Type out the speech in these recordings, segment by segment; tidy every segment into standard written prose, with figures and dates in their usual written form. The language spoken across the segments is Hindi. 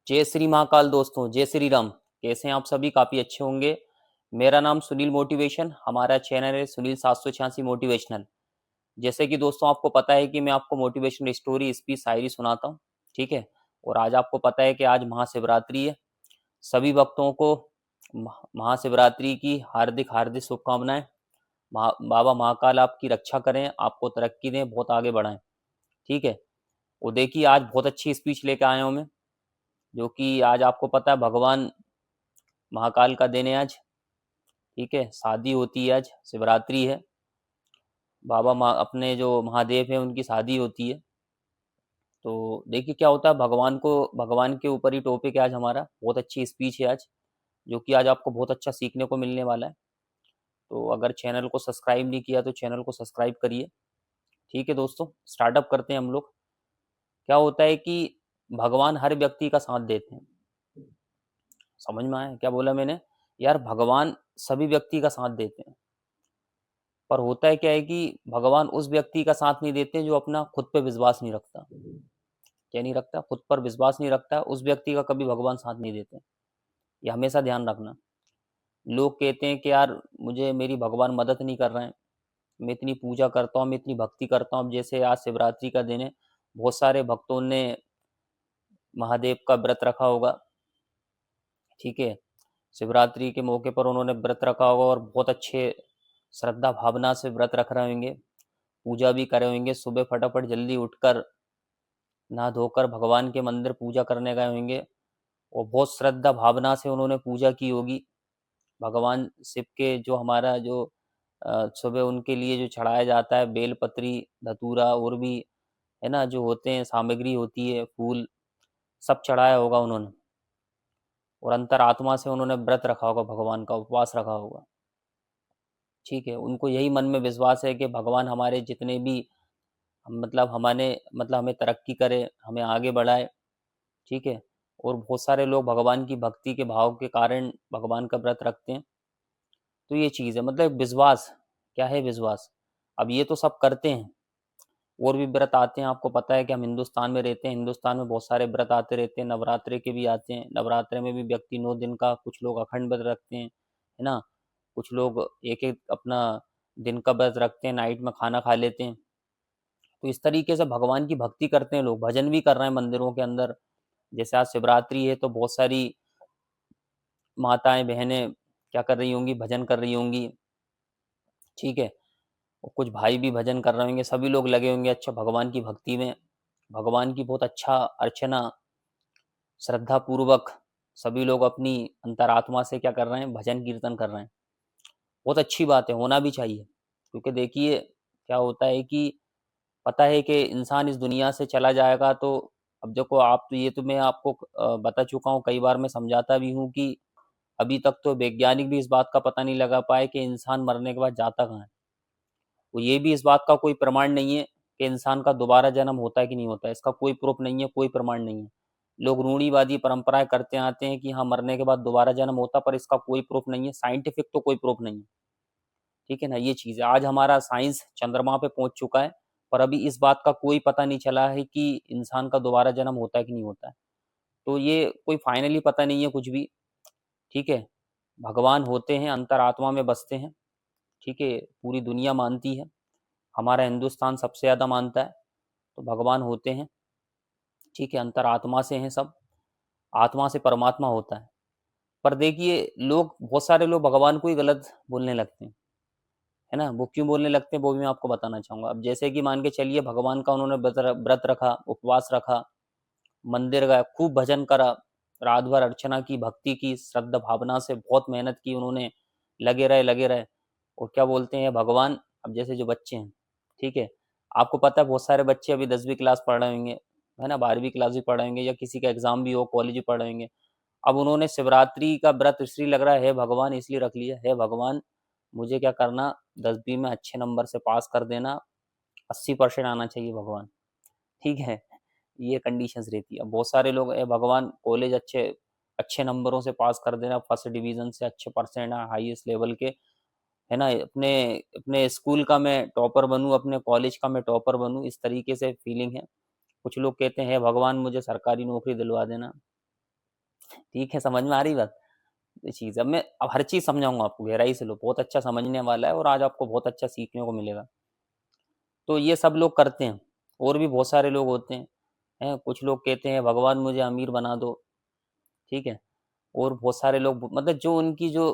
जय श्री महाकाल दोस्तों, जय श्री राम। कैसे हैं आप सभी? काफी अच्छे होंगे। मेरा नाम सुनील मोटिवेशन, हमारा चैनल है सुनील 786 मोटिवेशनल। जैसे कि दोस्तों आपको पता है कि मैं आपको मोटिवेशनल स्टोरी, स्पीच, शायरी सुनाता हूँ। ठीक है। और आज आपको पता है कि आज महाशिवरात्रि है। सभी भक्तों को महाशिवरात्रि की हार्दिक हार्दिक शुभकामनाएं। बाबा महाकाल आपकी रक्षा करें, आपको तरक्की दें, बहुत आगे बढ़ाएं। ठीक है। वो देखिए आज बहुत अच्छी स्पीच लेके आया हूँ मैं, जो कि आज आपको पता है भगवान महाकाल का दिन है आज। ठीक है। शादी होती है, आज शिवरात्रि है। अपने जो महादेव है उनकी शादी होती है। तो देखिए क्या होता है, भगवान के ऊपर ही टॉपिक है आज हमारा। बहुत अच्छी स्पीच है आज, जो कि आज आपको बहुत अच्छा सीखने को मिलने वाला है। तो अगर चैनल को सब्सक्राइब नहीं किया तो चैनल को सब्सक्राइब करिए। ठीक है दोस्तों, स्टार्टअप करते हैं हम लोग। क्या होता है कि भगवान हर व्यक्ति का साथ देते हैं। समझ में आया क्या बोला मैंने? यार भगवान सभी व्यक्ति का साथ देते हैं, पर होता है क्या है कि भगवान उस व्यक्ति का साथ नहीं देते जो अपना खुद पे विश्वास नहीं रखता। क्या नहीं रखता? खुद पर विश्वास नहीं रखता, उस व्यक्ति का कभी भगवान साथ नहीं देते। ये हमेशा ध्यान रखना। लोग कहते हैं कि यार मुझे मेरी भगवान मदद नहीं कर रहे हैं, मैं इतनी पूजा करता हूँ, मैं इतनी भक्ति करता हूँ। जैसे आज शिवरात्रि का दिन है, बहुत सारे भक्तों ने महादेव का व्रत रखा होगा। ठीक है। शिवरात्रि के मौके पर उन्होंने व्रत रखा होगा और बहुत अच्छे श्रद्धा भावना से व्रत रख रहे होंगे, पूजा भी करे होंगे। सुबह फटाफट जल्दी उठकर नहा धोकर भगवान के मंदिर पूजा करने गए होंगे, और बहुत श्रद्धा भावना से उन्होंने पूजा की होगी। भगवान शिव के जो हमारा जो सुबह उनके लिए जो चढ़ाया जाता है बेलपत्री, धतूरा और भी है ना, जो होते हैं सामग्री होती है, फूल, सब चढ़ाया होगा उन्होंने। और अंतर आत्मा से उन्होंने व्रत रखा होगा, भगवान का उपवास रखा होगा। ठीक है। उनको यही मन में विश्वास है कि भगवान हमारे जितने भी हमें तरक्की करे, हमें आगे बढ़ाए। ठीक है। और बहुत सारे लोग भगवान की भक्ति के भाव के कारण भगवान का व्रत रखते हैं। तो ये चीज़ है, मतलब विश्वास। क्या है विश्वास? अब ये तो सब करते हैं, और भी व्रत आते हैं। आपको पता है कि हम हिंदुस्तान में रहते हैं, हिंदुस्तान में बहुत सारे व्रत आते रहते हैं। नवरात्रे के भी आते हैं, नवरात्रे में भी व्यक्ति 9 दिन का, कुछ लोग अखंड व्रत रखते हैं, है ना। कुछ लोग एक एक अपना दिन का व्रत रखते हैं, नाइट में खाना खा लेते हैं। तो इस तरीके से भगवान की भक्ति करते हैं लोग, भजन भी कर रहे हैं मंदिरों के अंदर। जैसे आज शिवरात्रि है तो बहुत सारी माताएं बहनें क्या कर रही होंगी, भजन कर रही होंगी। ठीक है। और कुछ भाई भी भजन कर रहे होंगे, सभी लोग लगे होंगे अच्छा भगवान की भक्ति में। भगवान की बहुत अच्छा अर्चना श्रद्धा पूर्वक सभी लोग अपनी अंतरात्मा से क्या कर रहे हैं, भजन कीर्तन कर रहे हैं। बहुत अच्छी बात है, होना भी चाहिए। क्योंकि देखिए क्या होता है कि पता है कि इंसान इस दुनिया से चला जाएगा। तो अब देखो आप, तो ये तो मैं आपको बता चुका हूँ, कई बार मैं समझाता भी हूँ कि अभी तक तो वैज्ञानिक भी इस बात का पता नहीं लगा पाए कि इंसान मरने के बाद जाता कहाँ है। वो ये भी इस बात का कोई प्रमाण नहीं है कि इंसान का दोबारा जन्म होता है कि नहीं होता है। इसका कोई प्रूफ नहीं है, कोई प्रमाण नहीं है। लोग रूढ़िवादी परंपराएं करते आते हैं कि हाँ मरने के बाद दोबारा जन्म होता, पर इसका कोई प्रूफ नहीं है, साइंटिफिक तो कोई प्रूफ नहीं है। ठीक है ना, ये चीज़ है। आज हमारा साइंस चंद्रमा पे पहुंच चुका है, पर अभी इस बात का कोई पता नहीं चला है कि इंसान का दोबारा जन्म होता है कि नहीं होता है। तो ये कोई फाइनली पता नहीं है कुछ भी। ठीक है। भगवान होते हैं, अंतरात्मा में बसते हैं। ठीक है। पूरी दुनिया मानती है, हमारा हिंदुस्तान सबसे ज़्यादा मानता है। तो भगवान होते हैं। ठीक है। अंतरात्मा से हैं सब, आत्मा से परमात्मा होता है। पर देखिए लोग, बहुत सारे लोग भगवान को ही गलत बोलने लगते हैं, है ना। वो क्यों बोलने लगते हैं वो भी मैं आपको बताना चाहूंगा। अब जैसे कि मान के चलिए भगवान का उन्होंने व्रत रखा, उपवास रखा, मंदिर गए, खूब भजन करा, रात भर अर्चना की, भक्ति की, श्रद्धा भावना से बहुत मेहनत की उन्होंने, लगे रहे लगे रहे। और क्या बोलते हैं भगवान, अब जैसे जो बच्चे हैं, ठीक है, आपको पता है बहुत सारे बच्चे अभी 10वीं क्लास पढ़ रहे होंगे, है ना, 12वीं क्लास भी पढ़ रहे होंगे, या किसी का एग्जाम भी हो, कॉलेज भी पढ़ रहे होंगे। अब उन्होंने शिवरात्रि का व्रत इसलिए लग रहा है भगवान, इसलिए रख लिया है भगवान मुझे क्या करना, 10वीं में अच्छे नंबर से पास कर देना, 80% आना चाहिए भगवान। ठीक है। ये कंडीशंस रहती है। अब बहुत सारे लोग, ए भगवान कॉलेज अच्छे अच्छे नंबरों से पास कर देना, फर्स्ट डिवीजन से अच्छे परसेंट, हाईएस्ट लेवल के, है ना, अपने अपने स्कूल का मैं टॉपर बनूं, अपने कॉलेज का मैं टॉपर बनूं, इस तरीके से फीलिंग है। कुछ लोग कहते हैं भगवान मुझे सरकारी नौकरी दिलवा देना। ठीक है, समझ में आ रही बात? ये चीज़ अब हर चीज़ समझाऊँगा आपको, गहराई से लो, बहुत अच्छा समझने वाला है और आज आपको बहुत अच्छा सीखने को मिलेगा। तो ये सब लोग करते हैं, और भी बहुत सारे लोग होते हैं, हैं? कुछ लोग कहते हैं भगवान मुझे अमीर बना दो, ठीक है? और बहुत सारे लोग मतलब जो उनकी जो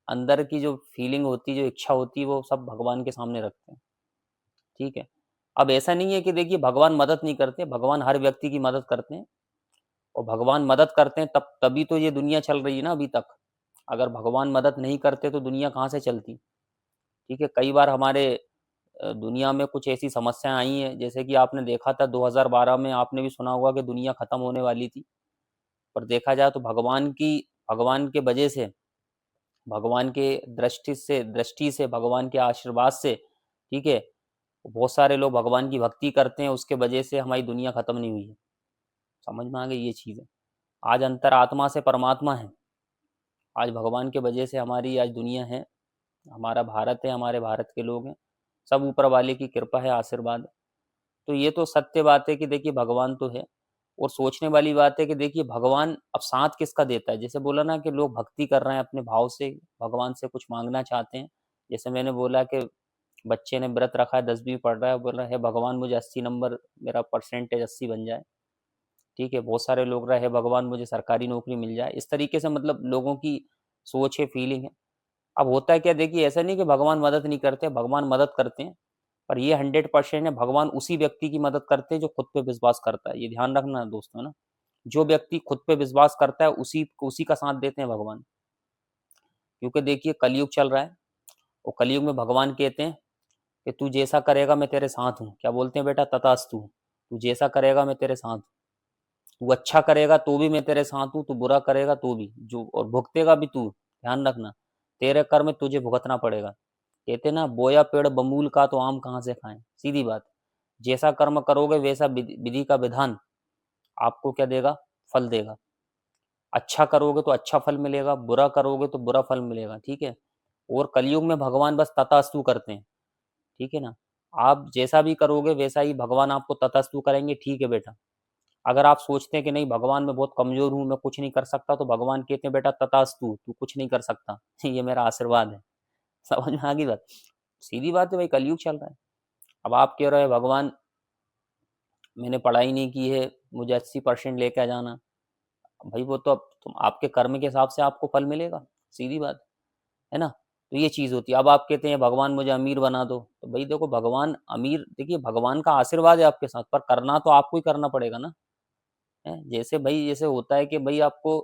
अंदर की जो फीलिंग होती है, जो इच्छा होती है, वो सब भगवान के सामने रखते हैं, ठीक है? अब ऐसा नहीं है कि देखिए भगवान मदद नहीं करते, भगवान हर व्यक्ति की मदद करते हैं, और भगवान मदद करते हैं तभी तो ये दुनिया चल रही है ना अभी तक। अगर भगवान मदद नहीं करते तो दुनिया कहाँ से चलती? ठीक है, कई बार हमारे दुनिया में कुछ ऐसी समस्याएं आई हैं, जैसे कि आपने देखा था 2012 में, आपने भी सुना होगा कि दुनिया खत्म होने वाली थी। पर देखा जाए तो भगवान के वजह से, भगवान के दृष्टि से, भगवान के आशीर्वाद से, ठीक है, बहुत सारे लोग भगवान की भक्ति करते हैं, उसके वजह से हमारी दुनिया खत्म नहीं हुई है। समझ में आ गई ये चीज़ है? आज अंतर आत्मा से परमात्मा है। आज भगवान के वजह से हमारी आज दुनिया है, हमारा भारत है, हमारे भारत के लोग हैं, सब ऊपर वाले की कृपा है, आशीर्वाद है। तो ये तो सत्य बात है कि देखिए भगवान तो है। और सोचने वाली बात है कि देखिए भगवान अब साथ किसका देता है? जैसे बोला ना कि लोग भक्ति कर रहे हैं अपने भाव से, भगवान से कुछ मांगना चाहते हैं। जैसे मैंने बोला कि बच्चे ने व्रत रखा है, 10वीं पढ़ रहा है, बोल रहा है भगवान मुझे 80 नंबर, मेरा परसेंटेज 80 बन जाए, ठीक है? बहुत सारे लोग रहे हैं भगवान मुझे सरकारी नौकरी मिल जाए। इस तरीके से मतलब लोगों की सोच है, फीलिंग है। अब होता है क्या, देखिए ऐसा नहीं कि भगवान मदद नहीं करते, भगवान मदद करते हैं, पर ये 100% है, भगवान उसी व्यक्ति की मदद करते हैं जो खुद पे विश्वास करता है। ये ध्यान रखना दोस्तों ना, जो व्यक्ति खुद पे विश्वास करता है उसी का साथ देते हैं भगवान। क्योंकि देखिए कलयुग चल रहा है, और कलयुग में भगवान कहते हैं कि तू जैसा करेगा मैं तेरे साथ हूँ। क्या बोलते हैं बेटा? तथास्तु। तू जैसा करेगा मैं तेरे साथ हूँ। तू अच्छा करेगा तो भी मैं तेरे साथ हूँ, तू बुरा करेगा तो भी, जो और भुगतेगा भी तू, ध्यान रखना, तेरे कर्म तुझे भुगतना पड़ेगा। कहते ना, बोया पेड़ बमूल का तो आम कहाँ से खाएं, सीधी बात। जैसा कर्म करोगे वैसा विधि का विधान आपको क्या देगा? फल देगा। अच्छा करोगे तो अच्छा फल मिलेगा, बुरा करोगे तो बुरा फल मिलेगा, ठीक है? और कलयुग में भगवान बस तथास्तु करते हैं, ठीक है ना? आप जैसा भी करोगे वैसा ही भगवान आपको तथास्तु करेंगे, ठीक है बेटा। अगर आप सोचते हैं कि नहीं भगवान मैं बहुत कमजोर हूँ, मैं कुछ नहीं कर सकता, तो भगवान कहते हैं बेटा तथास्तु, तू कुछ नहीं कर सकता, ये मेरा आशीर्वाद है। समझ में आ गई बात? सीधी बात है भाई, कलयुग चल रहा है। अब आप कह रहे हो भगवान मैंने पढ़ाई नहीं की है, मुझे 80% लेके आ जाना। भाई वो तो अब तुम आपके कर्म के हिसाब से आपको फल मिलेगा, सीधी बात है ना? तो ये चीज होती है। अब आप कहते हैं भगवान मुझे अमीर बना दो, तो भाई देखो भगवान अमीर, देखिए भगवान का आशीर्वाद है आपके साथ, पर करना तो आपको ही करना पड़ेगा ना। है जैसे भाई, जैसे होता है कि भाई आपको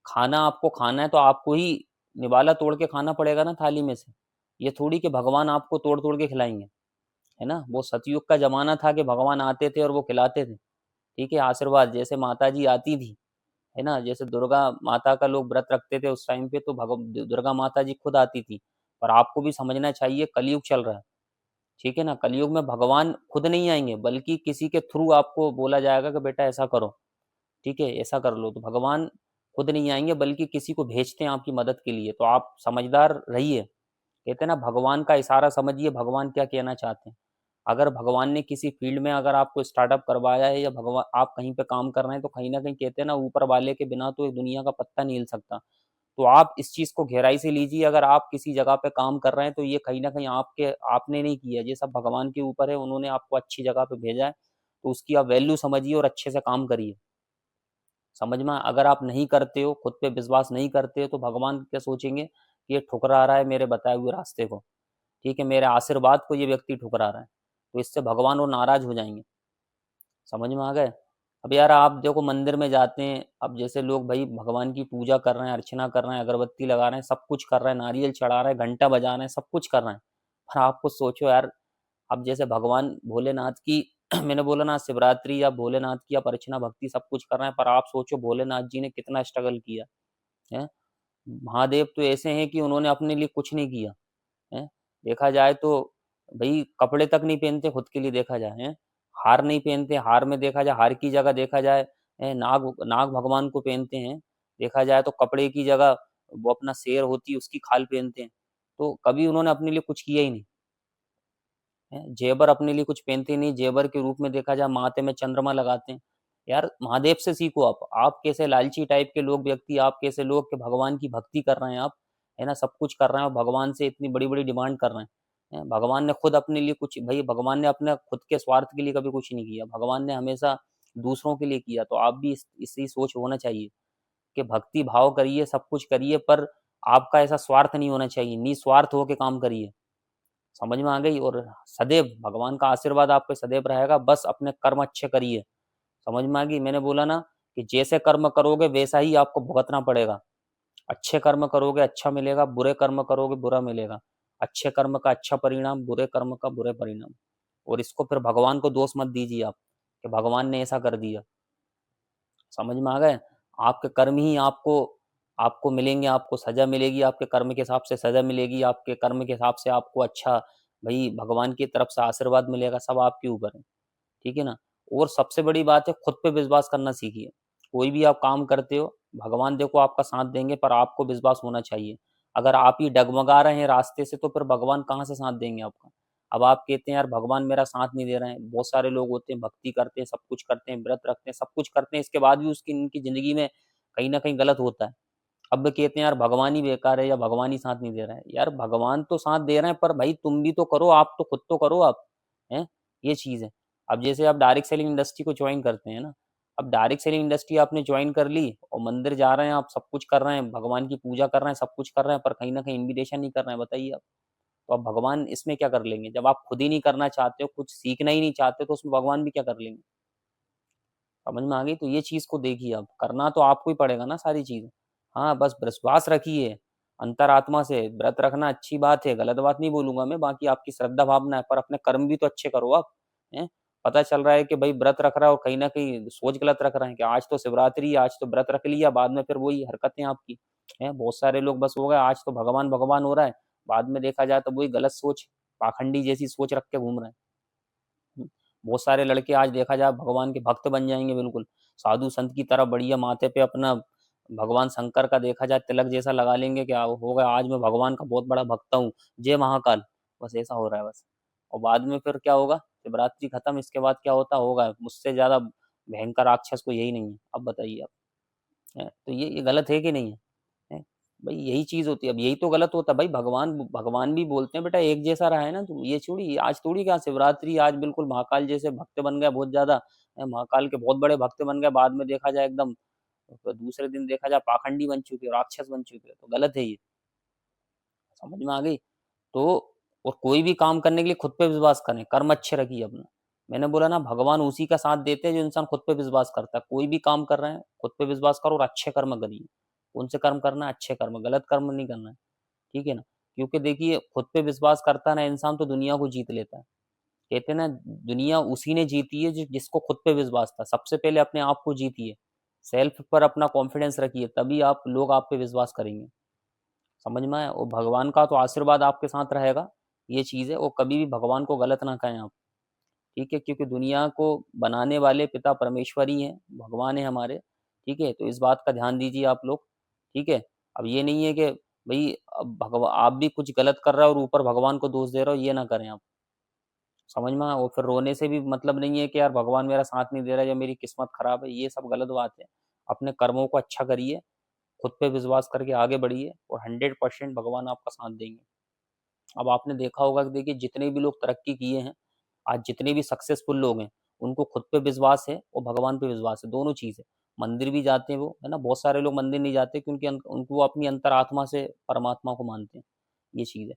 खाना है तो आपको ही निवाला तोड़ के खाना पड़ेगा ना थाली में से। ये थोड़ी कि भगवान आपको तोड़ तोड़ के खिलाएंगे, है ना? वो सतयुग का जमाना था कि भगवान आते थे और वो खिलाते थे, ठीक है, आशीर्वाद। जैसे माता जी आती थी, है ना, जैसे दुर्गा माता का लोग व्रत रखते थे उस टाइम पे, तो दुर्गा माता जी खुद आती थी। पर आपको भी समझना चाहिए कलयुग चल रहा है, ठीक है ना? कलयुग में भगवान खुद नहीं आएंगे, बल्कि किसी के थ्रू आपको बोला जाएगा कि बेटा ऐसा करो, ठीक है, ऐसा कर लो। तो भगवान खुद नहीं आएंगे, बल्कि किसी को भेजते हैं आपकी मदद के लिए। तो आप समझदार रहिए। कहते हैं ना, भगवान का इशारा समझिए, भगवान क्या कहना चाहते हैं। अगर भगवान ने किसी फील्ड में अगर आपको स्टार्टअप करवाया है, या भगवान आप कहीं पे काम कर रहे हैं, तो कहीं ना कहीं कहते हैं ना, ऊपर वाले के बिना तो एक दुनिया का पत्ता नहीं हिल सकता। तो आप इस चीज को गहराई से लीजिए। अगर आप किसी जगह पे काम कर रहे हैं, तो ये कहीं ना कहीं आपने नहीं किया, ये सब भगवान के ऊपर है, उन्होंने आपको अच्छी जगह पे भेजा है। तो उसकी आप वैल्यू समझिए और अच्छे से काम करिए। समझ में? अगर आप नहीं करते हो, खुद पे विश्वास नहीं करते हो, तो भगवान क्या सोचेंगे कि ये ठुकरा रहा है मेरे बताए हुए रास्ते को, ठीक है, मेरे आशीर्वाद को ये व्यक्ति ठुकरा रहा है। तो इससे भगवान वो नाराज हो जाएंगे। समझ में आ गए? अब यार आप देखो मंदिर में जाते हैं, अब जैसे लोग भाई भगवान की पूजा कर रहे हैं, अर्चना कर रहे हैं, अगरबत्ती लगा रहे हैं, सब कुछ कर रहे हैं, नारियल चढ़ा रहे हैं, घंटा बजा रहे हैं, सब कुछ कर रहे हैं। पर आप कुछ सोचो यार, अब जैसे भगवान भोलेनाथ की मैंने बोला ना, शिवरात्रि या भोलेनाथ की आप अर्चना भक्ति सब कुछ कर रहे हैं, पर आप सोचो भोलेनाथ जी ने कितना स्ट्रगल किया है। महादेव तो ऐसे हैं कि उन्होंने अपने लिए कुछ नहीं किया है। देखा जाए तो भाई कपड़े तक नहीं पहनते खुद के लिए, देखा जाए है। हार नहीं पहनते, हार में देखा जाए, हार की जगह देखा जाए नाग नाग भगवान को पहनते हैं। देखा जाए तो कपड़े की जगह वो अपना शेर होती है उसकी खाल पहनते हैं। तो कभी उन्होंने अपने लिए कुछ किया ही नहीं है। जेबर अपने लिए कुछ पहनते ही नहीं, जेबर के रूप में देखा जाए माथे में चंद्रमा लगाते हैं। यार महादेव से सीखो आप कैसे लालची टाइप के लोग व्यक्ति, आप कैसे लोग के भगवान की भक्ति कर रहे हैं आप, है ना, सब कुछ कर रहे हैं और भगवान से इतनी बड़ी बड़ी डिमांड कर रहे हैं। भगवान ने खुद अपने लिए कुछ, भाई भगवान ने अपने खुद के स्वार्थ के लिए कभी कुछ नहीं किया, भगवान ने हमेशा दूसरों के लिए किया। तो आप भी इसी सोच होना चाहिए कि भक्ति भाव करिए, सब कुछ करिए, पर आपका ऐसा स्वार्थ नहीं होना चाहिए, निस्वार्थ होकर काम करिए। समझ में आ गई? और सदैव भगवान का आशीर्वाद आप पे सदैव रहेगा, बस अपने कर्म अच्छे करिए। समझ में आ गई? मैंने बोला ना कि जैसे कर्म करोगे वैसा ही आपको भुगतना पड़ेगा। अच्छे कर्म करोगे अच्छा मिलेगा, बुरे कर्म करोगे बुरा मिलेगा। अच्छे कर्म का अच्छा परिणाम, बुरे कर्म का बुरे परिणाम। और इसको फिर भगवान को दोष मत दीजिए आप कि भगवान ने ऐसा कर दिया। समझ में आ गए? आपके कर्म ही आपको आपको मिलेंगे, आपको सजा मिलेगी, आपके कर्म के हिसाब से सजा मिलेगी, आपके कर्म के हिसाब से आपको अच्छा, भाई भगवान की तरफ से आशीर्वाद मिलेगा, सब आपके ऊपर है। ठीक है ना? और सबसे बड़ी बात है, खुद पे विश्वास करना सीखिए। कोई भी आप काम करते हो, भगवान देखो आपका साथ देंगे, पर आपको विश्वास होना चाहिए। अगर आप ही डगमगा रहे हैं रास्ते से, तो फिर भगवान कहाँ से साथ देंगे आपका? अब आप कहते हैं यार भगवान मेरा साथ नहीं दे रहे हैं, बहुत सारे लोग होते हैं भक्ति करते हैं, सब कुछ करते हैं, व्रत रखते हैं, सब कुछ करते हैं, इसके बाद भी उसकी इनकी जिंदगी में कहीं ना कहीं गलत होता है। अब वे कहते हैं यार भगवान ही बेकार है या भगवान ही साथ नहीं दे रहा है। यार भगवान तो साथ दे रहे हैं, पर भाई तुम भी तो करो, आप तो खुद तो करो आप, हैं? ये चीज़ है। अब जैसे आप डायरेक्ट सेलिंग इंडस्ट्री को ज्वाइन करते हैं ना, अब डायरेक्ट सेलिंग इंडस्ट्री आपने ज्वाइन कर ली और मंदिर जा रहे हैं, आप सब कुछ कर रहे हैं, भगवान की पूजा कर रहे हैं, सब कुछ कर रहे हैं, पर कहीं ना कहीं इन्विटेशन नहीं कर रहे हैं, बताइए आप। तो अब भगवान इसमें क्या कर लेंगे? जब आप खुद ही नहीं करना चाहते हो, कुछ सीखना ही नहीं चाहते, तो उसमें भगवान भी क्या कर लेंगे? समझ में आ गई? तो ये चीज़ को देखिए, आप करना तो आपको ही पड़ेगा ना सारी चीज़। हाँ, बस विश्वास रखिए अंतरात्मा से। व्रत रखना अच्छी बात है, गलत बात नहीं बोलूंगा मैं, बाकी आपकी श्रद्धा भावना है, पर अपने कर्म भी तो अच्छे करो आप, हैं? पता चल रहा है कि भाई व्रत रख रहा है और कहीं ना कहीं सोच गलत रख रहे हैं कि आज तो शिवरात्रि है, आज तो व्रत रख लिया, बाद में फिर वही हरकतें आपकी, हैं? बहुत सारे लोग बस हो गए, आज तो भगवान भगवान हो रहा है, बाद में देखा जाए तो वही गलत सोच, पाखंडी जैसी सोच रख के घूम रहे हैं। बहुत सारे लड़के आज देखा जाए भगवान के भक्त बन जाएंगे, बिल्कुल साधु संत की तरह, बढ़िया माथे पे अपना भगवान शंकर का देखा जाए तिलक जैसा लगा लेंगे, क्या होगा, आज मैं भगवान का बहुत बड़ा भक्त हूँ, जय महाकाल। बस ऐसा हो रहा है बस। और बाद में फिर क्या होगा? शिवरात्रि खत्म, इसके बाद क्या होता होगा? मुझसे ज्यादा भयंकर राक्षस को यही नहीं है। अब बताइए आप, हैं? तो ये गलत है कि नहीं है? हैं? भाई यही चीज होती है। अब यही तो गलत होता है भाई, भगवान भगवान भी बोलते हैं बेटा एक जैसा रहा है ना, तो ये छोड़ी, आज थोड़ी क्या शिवरात्रि, आज बिल्कुल महाकाल जैसे भक्त बन गया बहुत ज्यादा, महाकाल के बहुत बड़े भक्त बन गए, बाद में देखा जाए एकदम, तो दूसरे दिन देखा जाए पाखंडी बन चुके हो, राक्षस बन चुके हो, तो गलत है ये। समझ में आ गई? तो और कोई भी काम करने के लिए खुद पे विश्वास करें, कर्म अच्छे रखिए अपना। मैंने बोला ना, भगवान उसी का साथ देते हैं जो इंसान खुद पे विश्वास करता है। कोई भी काम कर रहे हैं, खुद पे विश्वास करो और अच्छे कर्म करिए। कौन से कर्म करना है? अच्छे कर्म, गलत कर्म नहीं करना है। ठीक है ना? क्योंकि देखिए, खुद पे विश्वास करता है ना इंसान, तो दुनिया को जीत लेता है। कहते हैं ना, दुनिया उसी ने जीती है जिसको खुद पे विश्वास था। सबसे पहले अपने आप को जीतिए, सेल्फ पर अपना कॉन्फिडेंस रखिए, तभी आप लोग आप पे विश्वास करेंगे। समझ में आया? और भगवान का तो आशीर्वाद आपके साथ रहेगा, ये चीज़ है। और कभी भी भगवान को गलत ना कहें आप, ठीक है? क्योंकि दुनिया को बनाने वाले पिता परमेश्वर ही हैं, भगवान है हमारे। ठीक है? तो इस बात का ध्यान दीजिए आप लोग। ठीक है? अब ये नहीं है कि भाई अब भगवान आप भी कुछ गलत कर रहे हो और ऊपर भगवान को दोष दे रहे हो, ये ना करें आप। समझ में आया? और फिर रोने से भी मतलब नहीं है कि यार भगवान मेरा साथ नहीं दे रहा है या मेरी किस्मत खराब है, ये सब गलत बात है। अपने कर्मों को अच्छा करिए, खुद पे विश्वास करके आगे बढ़िए, और 100% भगवान आपका साथ देंगे। अब आपने देखा होगा कि देखिए, जितने भी लोग तरक्की किए हैं, आज जितने भी सक्सेसफुल लोग हैं, उनको खुद पे विश्वास है और भगवान पे विश्वास है, दोनों चीज़ है। मंदिर भी जाते हैं वो, है ना? बहुत सारे लोग मंदिर नहीं जाते क्योंकि उनको वो अपनी अंतरात्मा से परमात्मा को मानते हैं, ये चीज़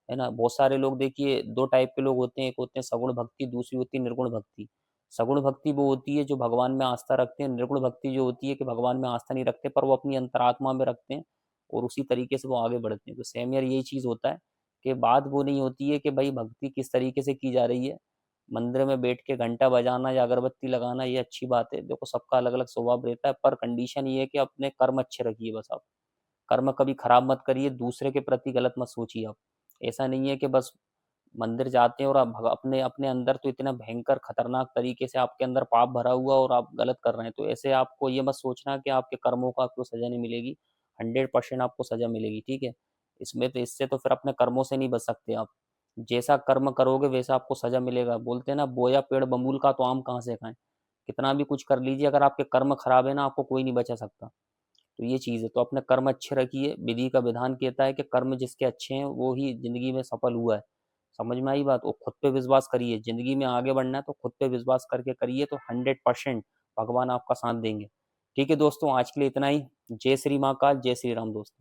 है ना? बहुत सारे लोग देखिए, दो टाइप के लोग होते हैं, एक होते हैं सगुण भक्ति, दूसरी होती है निर्गुण भक्ति। सगुण भक्ति वो होती है जो भगवान में आस्था रखते हैं, निर्गुण भक्ति जो होती है कि भगवान में आस्था नहीं रखते, पर वो अपनी अंतरात्मा में रखते हैं और उसी तरीके से वो आगे बढ़ते हैं। तो सेम यार यही चीज़ होता है कि बात वो नहीं होती है कि भाई भक्ति किस तरीके से की जा रही है। मंदिर में बैठ के घंटा बजाना या अगरबत्ती लगाना ये अच्छी बात है, देखो सबका अलग अलग स्वभाव रहता है, पर कंडीशन ये है कि अपने कर्म अच्छे रखिए बस आप। कर्म कभी खराब मत करिए, दूसरे के प्रति गलत मत सोचिए आप। ऐसा नहीं है कि बस मंदिर जाते हैं और आप अपने अपने अंदर तो इतना भयंकर खतरनाक तरीके से आपके अंदर पाप भरा हुआ और आप गलत कर रहे हैं, तो ऐसे आपको ये मत सोचना कि आपके कर्मों का आपको सजा नहीं मिलेगी। 100% आपको सजा मिलेगी। ठीक है? इसमें तो इससे तो फिर अपने कर्मों से नहीं बच सकते आप। जैसा कर्म करोगे वैसा आपको सजा मिलेगा। बोलते हैं ना, बोया पेड़ बबूल का तो आम कहाँ से खाएं। कितना भी कुछ कर लीजिए, अगर आपके कर्म खराब है ना, आपको कोई नहीं बचा सकता। तो ये चीज़ है, तो अपने कर्म अच्छे रखिए। विधि का विधान कहता है कि कर्म जिसके अच्छे हैं वो ही जिंदगी में सफल हुआ है। समझ में आई बात? और खुद पे विश्वास करिए, जिंदगी में आगे बढ़ना है तो खुद पे विश्वास करके करिए, तो 100% भगवान आपका साथ देंगे। ठीक है दोस्तों, आज के लिए इतना ही। जय श्री महाकाल, जय श्री राम दोस्तों।